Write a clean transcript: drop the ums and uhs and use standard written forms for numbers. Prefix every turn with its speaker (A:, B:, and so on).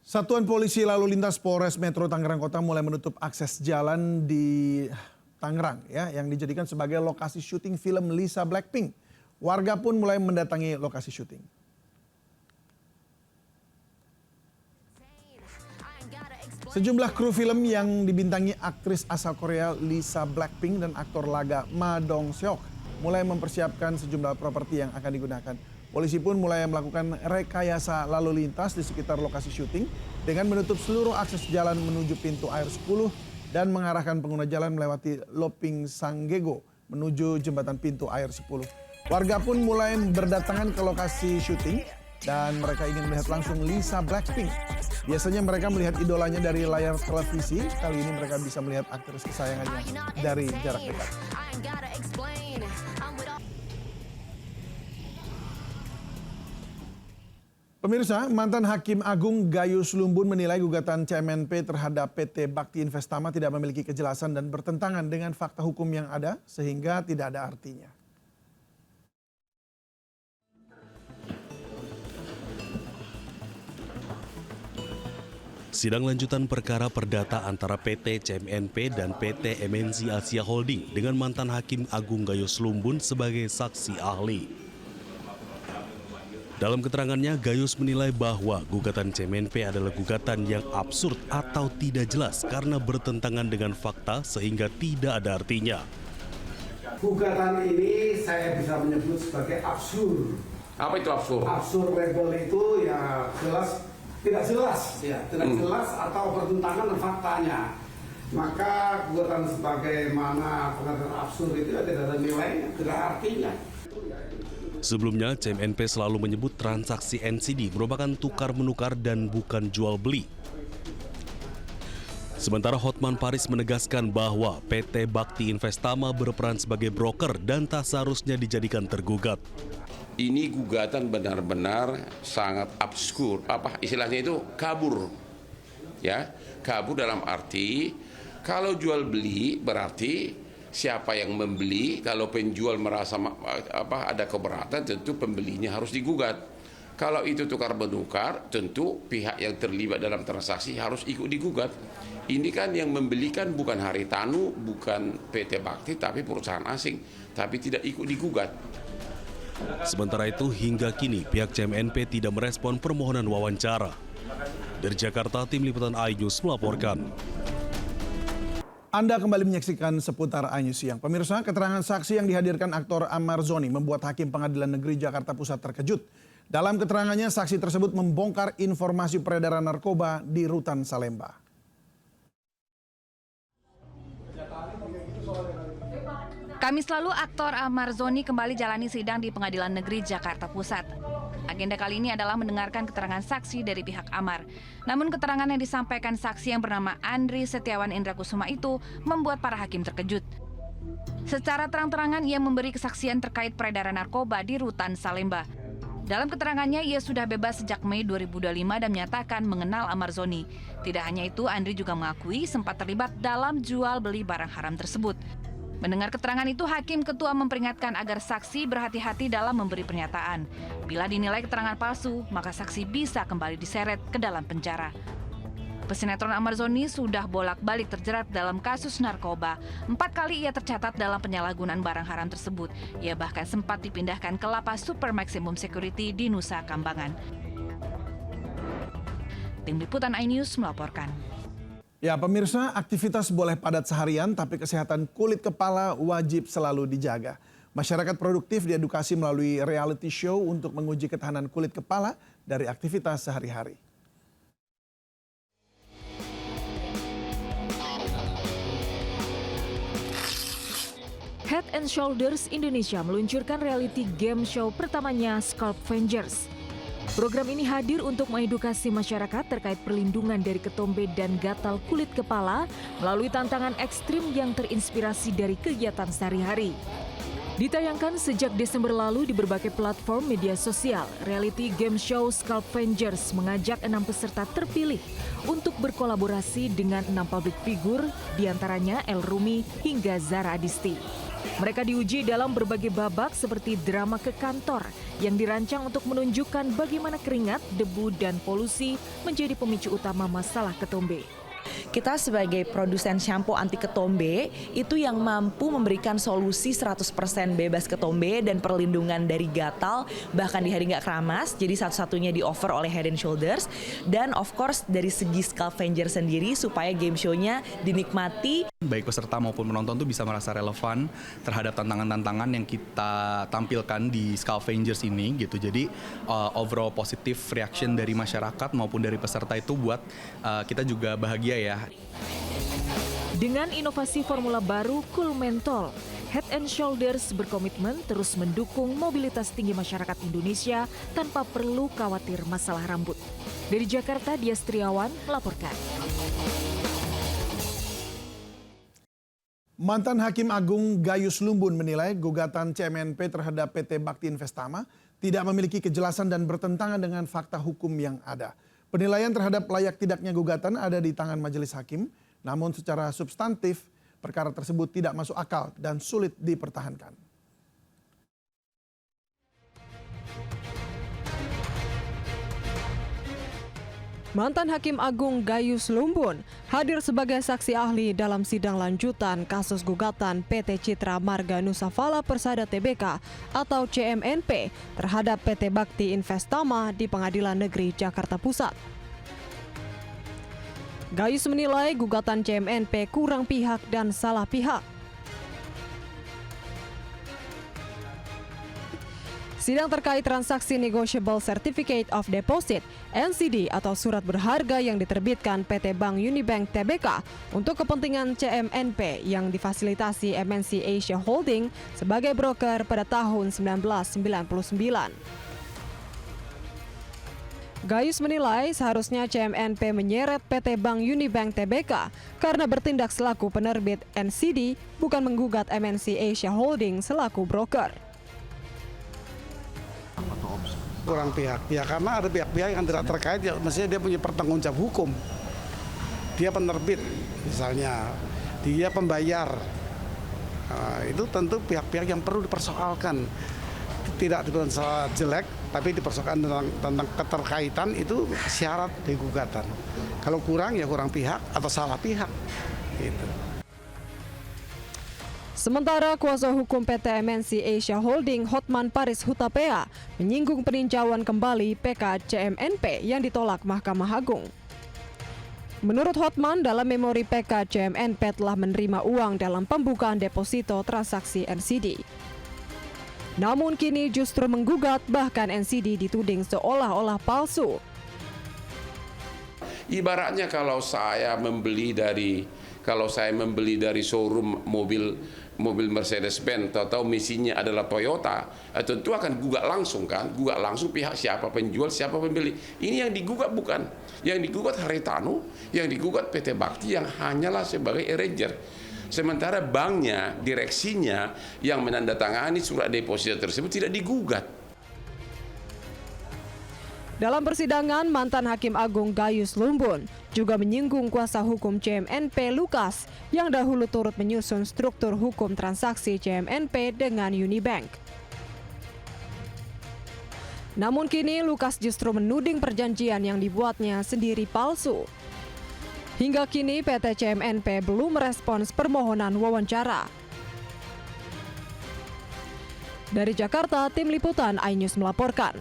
A: Satuan Polisi Lalu Lintas Polres Metro Tangerang Kota mulai menutup akses jalan di Tangerang yang dijadikan sebagai lokasi syuting film Lisa Blackpink. Warga pun mulai mendatangi lokasi syuting. Sejumlah kru film yang dibintangi aktris asal Korea Lisa Blackpink dan aktor laga Ma Dong Seok mulai mempersiapkan sejumlah properti yang akan digunakan. Polisi pun mulai melakukan rekayasa lalu lintas di sekitar lokasi syuting dengan menutup seluruh akses jalan menuju pintu air 10 dan mengarahkan pengguna jalan melewati Loping Sanggego menuju jembatan pintu air 10. Warga pun mulai berdatangan ke lokasi syuting dan mereka ingin melihat langsung Lisa Blackpink. Biasanya mereka melihat idolanya dari layar televisi, kali ini mereka bisa melihat aktris kesayangannya dari jarak dekat. Pemirsa, mantan Hakim Agung Gayus Lumbun menilai gugatan CMNP terhadap PT Bakti Investama tidak memiliki kejelasan dan bertentangan dengan fakta hukum yang ada sehingga tidak ada artinya.
B: Sidang lanjutan perkara perdata antara PT CMNP dan PT MNC Asia Holding dengan mantan Hakim Agung Gayus Lumbun sebagai saksi ahli. Dalam keterangannya, Gayus menilai bahwa gugatan CMNP adalah gugatan yang absurd atau tidak jelas karena bertentangan dengan fakta sehingga tidak ada artinya.
C: Gugatan ini saya bisa menyebut sebagai absurd.
D: Apa itu absurd?
C: Absurd legal itu ya jelas, tidak jelas atau bertentangan dengan faktanya. Maka gugatan sebagaimana pengadilan absurd itu ya tidak ada nilainya, tidak ada artinya.
B: Sebelumnya, CMNP selalu menyebut transaksi NCD merupakan tukar-menukar dan bukan jual-beli. Sementara Hotman Paris menegaskan bahwa PT Bakti Investama berperan sebagai broker dan tak seharusnya dijadikan tergugat.
D: Ini gugatan benar-benar sangat absurd. Apa istilahnya itu? Kabur. Ya, kabur dalam arti kalau jual-beli berarti siapa yang membeli, kalau penjual merasa ada keberatan, tentu pembelinya harus digugat. Kalau itu tukar-menukar, tentu pihak yang terlibat dalam transaksi harus ikut digugat. Ini kan yang membelikan bukan Haritanu, bukan PT Bakti, tapi perusahaan asing, tapi tidak ikut digugat.
B: Sementara itu, hingga kini pihak CMNP tidak merespon permohonan wawancara. Dari Jakarta, Tim Liputan iNews melaporkan.
A: Anda kembali menyaksikan seputar iNews Siang. Pemirsa, keterangan saksi yang dihadirkan aktor Amar Zoni membuat Hakim Pengadilan Negeri Jakarta Pusat terkejut. Dalam keterangannya, saksi tersebut membongkar informasi peredaran narkoba di Rutan Salemba.
E: Kamis lalu, aktor Amar Zoni kembali jalani sidang di Pengadilan Negeri Jakarta Pusat. Agenda kali ini adalah mendengarkan keterangan saksi dari pihak Amar. Namun keterangan yang disampaikan saksi yang bernama Andri Setiawan Indra Kusuma itu membuat para hakim terkejut. Secara terang-terangan ia memberi kesaksian terkait peredaran narkoba di Rutan Salemba. Dalam keterangannya, ia sudah bebas sejak Mei 2025 dan menyatakan mengenal Amar Zoni. Tidak hanya itu, Andri juga mengakui sempat terlibat dalam jual beli barang haram tersebut. Mendengar keterangan itu, Hakim Ketua memperingatkan agar saksi berhati-hati dalam memberi pernyataan. Bila dinilai keterangan palsu, maka saksi bisa kembali diseret ke dalam penjara. Pesinetron Amar Zoni sudah bolak-balik terjerat dalam kasus narkoba. 4 kali ia tercatat dalam penyalahgunaan barang haram tersebut. Ia bahkan sempat dipindahkan ke lapas Super Maximum Security di Nusa Kambangan. Tim Liputan iNews melaporkan.
A: Ya, pemirsa, aktivitas boleh padat seharian, tapi kesehatan kulit kepala wajib selalu dijaga. Masyarakat produktif diedukasi melalui reality show untuk menguji ketahanan kulit kepala dari aktivitas sehari-hari.
F: Head and Shoulders Indonesia meluncurkan reality game show pertamanya, Scalp Vengers. Program ini hadir untuk mengedukasi masyarakat terkait perlindungan dari ketombe dan gatal kulit kepala melalui tantangan ekstrim yang terinspirasi dari kegiatan sehari-hari. Ditayangkan sejak Desember lalu di berbagai platform media sosial, reality game show Scalp Vengers mengajak 6 peserta terpilih untuk berkolaborasi dengan 6 public figure, diantaranya El Rumi hingga Zara Adisti. Mereka diuji dalam berbagai babak seperti drama ke kantor yang dirancang untuk menunjukkan bagaimana keringat, debu, dan polusi menjadi pemicu utama masalah ketombe.
G: Kita sebagai produsen shampoo anti ketombe itu yang mampu memberikan solusi 100% bebas ketombe dan perlindungan dari gatal bahkan di hari nggak keramas, jadi satu-satunya di offer oleh Head & Shoulders. Dan of course dari segi Scalp Venger sendiri supaya game show-nya dinikmati.
H: Baik peserta maupun penonton tuh bisa merasa relevan terhadap tantangan-tantangan yang kita tampilkan di Scalp Vengers ini gitu. Jadi overall positive reaction dari masyarakat maupun dari peserta itu buat kita juga bahagia ya.
F: Dengan inovasi formula baru Cool Menthol, Head & Shoulders berkomitmen terus mendukung mobilitas tinggi masyarakat Indonesia tanpa perlu khawatir masalah rambut. Dari Jakarta, Dias Triawan melaporkan.
A: Mantan Hakim Agung Gayus Lumbun menilai gugatan CMNP terhadap PT Bakti Investama tidak memiliki kejelasan dan bertentangan dengan fakta hukum yang ada. Penilaian terhadap layak tidaknya gugatan ada di tangan majelis hakim, namun secara substantif perkara tersebut tidak masuk akal dan sulit dipertahankan.
I: Mantan Hakim Agung Gayus Lumbun hadir sebagai saksi ahli dalam sidang lanjutan kasus gugatan PT Citra Marga Nusafala Persada Tbk atau CMNP terhadap PT Bakti Investama di Pengadilan Negeri Jakarta Pusat. Gayus menilai gugatan CMNP kurang pihak dan salah pihak. Sidang terkait transaksi Negotiable Certificate of Deposit (NCD) atau surat berharga yang diterbitkan PT Bank Unibank Tbk untuk kepentingan CMNP yang difasilitasi MNC Asia Holding sebagai broker pada tahun 1999. Gayus menilai seharusnya CMNP menyeret PT Bank Unibank Tbk karena bertindak selaku penerbit NCD, bukan menggugat MNC Asia Holding selaku broker.
C: Kurang pihak, ya karena ada pihak-pihak yang tidak terkait, ya mestinya dia punya pertanggungjawab hukum. Dia penerbit misalnya, dia pembayar. Itu tentu pihak-pihak yang perlu dipersoalkan. Tidak dipersoalkan jelek, tapi dipersoalkan tentang keterkaitan itu syarat di gugatan. Kalau kurang ya kurang pihak atau salah pihak. Gitu.
I: Sementara kuasa hukum PT MNC Asia Holding Hotman Paris Hutapea menyinggung peninjauan kembali PK CMNP yang ditolak Mahkamah Agung. Menurut Hotman, dalam memori PK CMNP telah menerima uang dalam pembukaan deposito transaksi NCD. Namun kini justru menggugat, bahkan NCD dituding seolah-olah palsu.
D: Ibaratnya kalau saya membeli dari showroom mobil Mercedes-Benz, tahu mesinnya adalah Toyota, tentu akan gugat langsung kan, gugat langsung pihak siapa penjual, siapa pembeli. Ini yang digugat bukan, yang digugat Haritanu, yang digugat PT Bakti yang hanyalah sebagai arranger. Sementara banknya, direksinya yang menandatangani surat deposito tersebut tidak digugat.
I: Dalam persidangan, mantan Hakim Agung Gayus Lumbun juga menyinggung kuasa hukum CMNP Lukas yang dahulu turut menyusun struktur hukum transaksi CMNP dengan Unibank. Namun kini Lukas justru menuding perjanjian yang dibuatnya sendiri palsu. Hingga kini PT CMNP belum merespons permohonan wawancara. Dari Jakarta, Tim Liputan iNews melaporkan.